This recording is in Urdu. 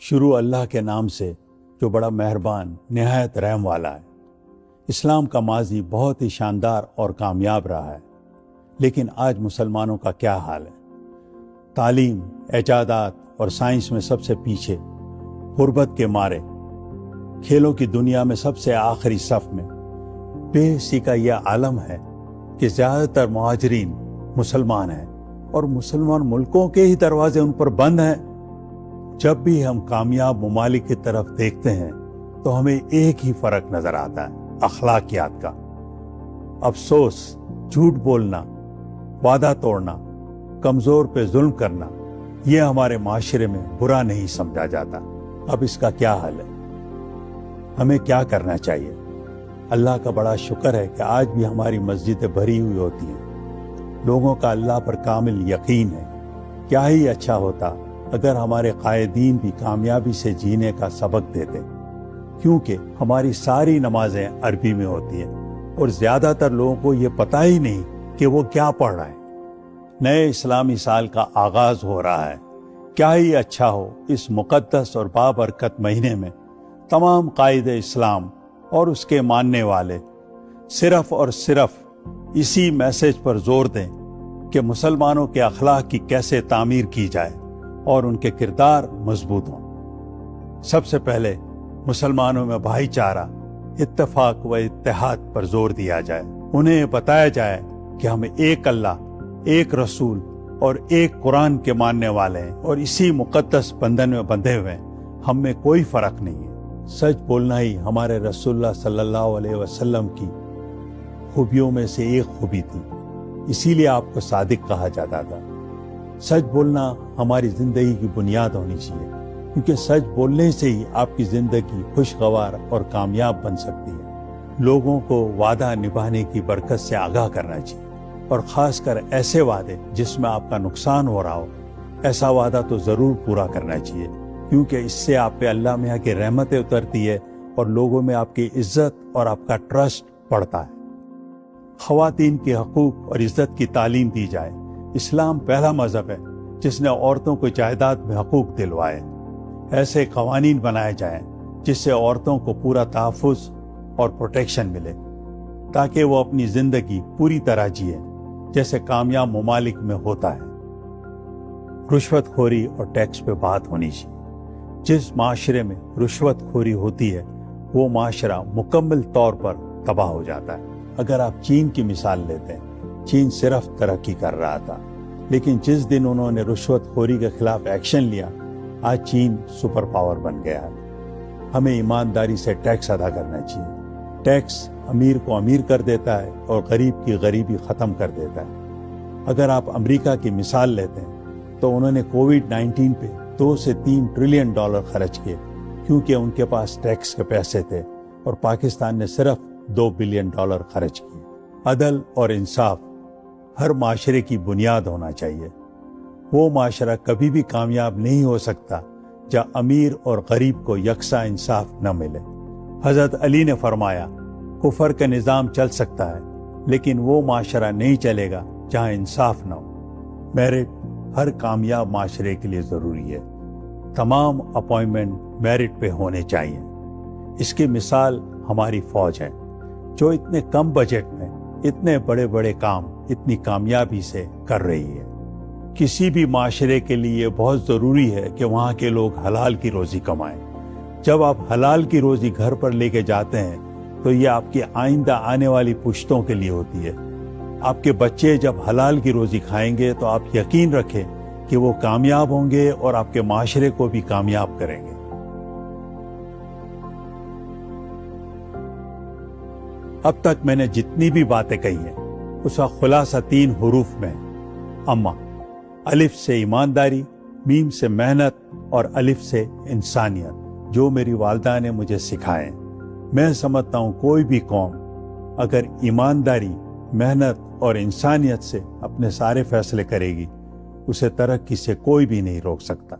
شروع اللہ کے نام سے جو بڑا مہربان نہایت رحم والا ہے۔ اسلام کا ماضی بہت ہی شاندار اور کامیاب رہا ہے، لیکن آج مسلمانوں کا کیا حال ہے؟ تعلیم، ایجادات اور سائنس میں سب سے پیچھے، غربت کے مارے، کھیلوں کی دنیا میں سب سے آخری صف میں، بے حسی کا یہ عالم ہے کہ زیادہ تر مہاجرین مسلمان ہیں اور مسلمان ملکوں کے ہی دروازے ان پر بند ہیں۔ جب بھی ہم کامیاب ممالک کی طرف دیکھتے ہیں تو ہمیں ایک ہی فرق نظر آتا ہے، اخلاقیات کا۔ افسوس، جھوٹ بولنا، وعدہ توڑنا، کمزور پہ ظلم کرنا، یہ ہمارے معاشرے میں برا نہیں سمجھا جاتا۔ اب اس کا کیا حل ہے؟ ہمیں کیا کرنا چاہیے؟ اللہ کا بڑا شکر ہے کہ آج بھی ہماری مسجدیں بھری ہوئی ہوتی ہیں، لوگوں کا اللہ پر کامل یقین ہے۔ کیا ہی اچھا ہوتا اگر ہمارے قائدین بھی کامیابی سے جینے کا سبق دیتے، کیونکہ ہماری ساری نمازیں عربی میں ہوتی ہیں اور زیادہ تر لوگوں کو یہ پتہ ہی نہیں کہ وہ کیا پڑھ رہے ہیں۔ نئے اسلامی سال کا آغاز ہو رہا ہے۔ کیا ہی اچھا ہو اس مقدس اور بابرکت مہینے میں تمام قائد اسلام اور اس کے ماننے والے صرف اور صرف اسی میسج پر زور دیں کہ مسلمانوں کے اخلاق کی کیسے تعمیر کی جائے اور ان کے کردار مضبوط ہوں۔ سب سے پہلے مسلمانوں میں بھائی چارہ، اتفاق و اتحاد پر زور دیا جائے۔ انہیں بتایا جائے کہ ہم ایک اللہ، ایک رسول اور ایک قرآن کے ماننے والے ہیں اور اسی مقدس بندھن میں بندھے ہوئے ہیں، ہم میں کوئی فرق نہیں ہے۔ سچ بولنا ہی ہمارے رسول اللہ صلی اللہ علیہ وسلم کی خوبیوں میں سے ایک خوبی تھی، اسی لیے آپ کو صادق کہا جاتا تھا۔ سچ بولنا ہماری زندگی کی بنیاد ہونی چاہیے، کیونکہ سچ بولنے سے ہی آپ کی زندگی خوشگوار اور کامیاب بن سکتی ہے۔ لوگوں کو وعدہ نبھانے کی برکت سے آگاہ کرنا چاہیے، اور خاص کر ایسے وعدے جس میں آپ کا نقصان ہو رہا ہو، ایسا وعدہ تو ضرور پورا کرنا چاہیے، کیونکہ اس سے آپ پہ اللہ میاں کی رحمتیں اترتی ہے اور لوگوں میں آپ کی عزت اور آپ کا ٹرسٹ بڑھتا ہے۔ خواتین کے حقوق اور عزت کی تعلیم دی جائے۔ اسلام پہلا مذہب ہے جس نے عورتوں کو جائیداد میں حقوق دلوائے۔ ایسے قوانین بنائے جائیں جس سے عورتوں کو پورا تحفظ اور پروٹیکشن ملے، تاکہ وہ اپنی زندگی پوری طرح جیے جیسے کامیاب ممالک میں ہوتا ہے۔ رشوت خوری اور ٹیکس پہ بات ہونی چاہیے۔ جس معاشرے میں رشوت خوری ہوتی ہے وہ معاشرہ مکمل طور پر تباہ ہو جاتا ہے۔ اگر آپ چین کی مثال لیتے ہیں، چین صرف ترقی کر رہا تھا، لیکن جس دن انہوں نے رشوت خوری کے خلاف ایکشن لیا، آج چین سپر پاور بن گیا ہے۔ ہمیں ایمانداری سے ٹیکس ادا کرنا چاہیے۔ ٹیکس امیر کو امیر کر دیتا ہے اور غریب کی غریبی ختم کر دیتا ہے۔ اگر آپ امریکہ کی مثال لیتے ہیں تو انہوں نے کووڈ-19 پہ 2 سے 3 ٹریلین ڈالر خرچ کیے، کیونکہ ان کے پاس ٹیکس کے پیسے تھے، اور پاکستان نے صرف 2 بلین ڈالر خرچ کیے۔ عدل اور انصاف ہر معاشرے کی بنیاد ہونا چاہیے۔ وہ معاشرہ کبھی بھی کامیاب نہیں ہو سکتا جہاں امیر اور غریب کو یکساں انصاف نہ ملے۔ حضرت علی نے فرمایا، کفر کا نظام چل سکتا ہے لیکن وہ معاشرہ نہیں چلے گا جہاں انصاف نہ ہو۔ میرٹ ہر کامیاب معاشرے کے لیے ضروری ہے۔ تمام اپوائنٹمنٹ میرٹ پہ ہونے چاہیے۔ اس کی مثال ہماری فوج ہے، جو اتنے کم بجٹ میں اتنے بڑے بڑے کام اتنی کامیابی سے کر رہی ہے۔ کسی بھی معاشرے کے لیے بہت ضروری ہے کہ وہاں کے لوگ حلال کی روزی کمائیں۔ جب آپ حلال کی روزی گھر پر لے کے جاتے ہیں تو یہ آپ کی آئندہ آنے والی پشتوں کے لیے ہوتی ہے۔ آپ کے بچے جب حلال کی روزی کھائیں گے تو آپ یقین رکھیں کہ وہ کامیاب ہوں گے اور آپ کے معاشرے کو بھی کامیاب کریں گے۔ اب تک میں نے جتنی بھی باتیں کہی ہیں اس کا خلاصہ 3 حروف میں ہے۔ اما، الف سے ایمانداری، میم سے محنت اور الف سے انسانیت، جو میری والدہ نے مجھے سکھائے۔ میں سمجھتا ہوں کوئی بھی قوم اگر ایمانداری، محنت اور انسانیت سے اپنے سارے فیصلے کرے گی، اسے ترقی سے کوئی بھی نہیں روک سکتا۔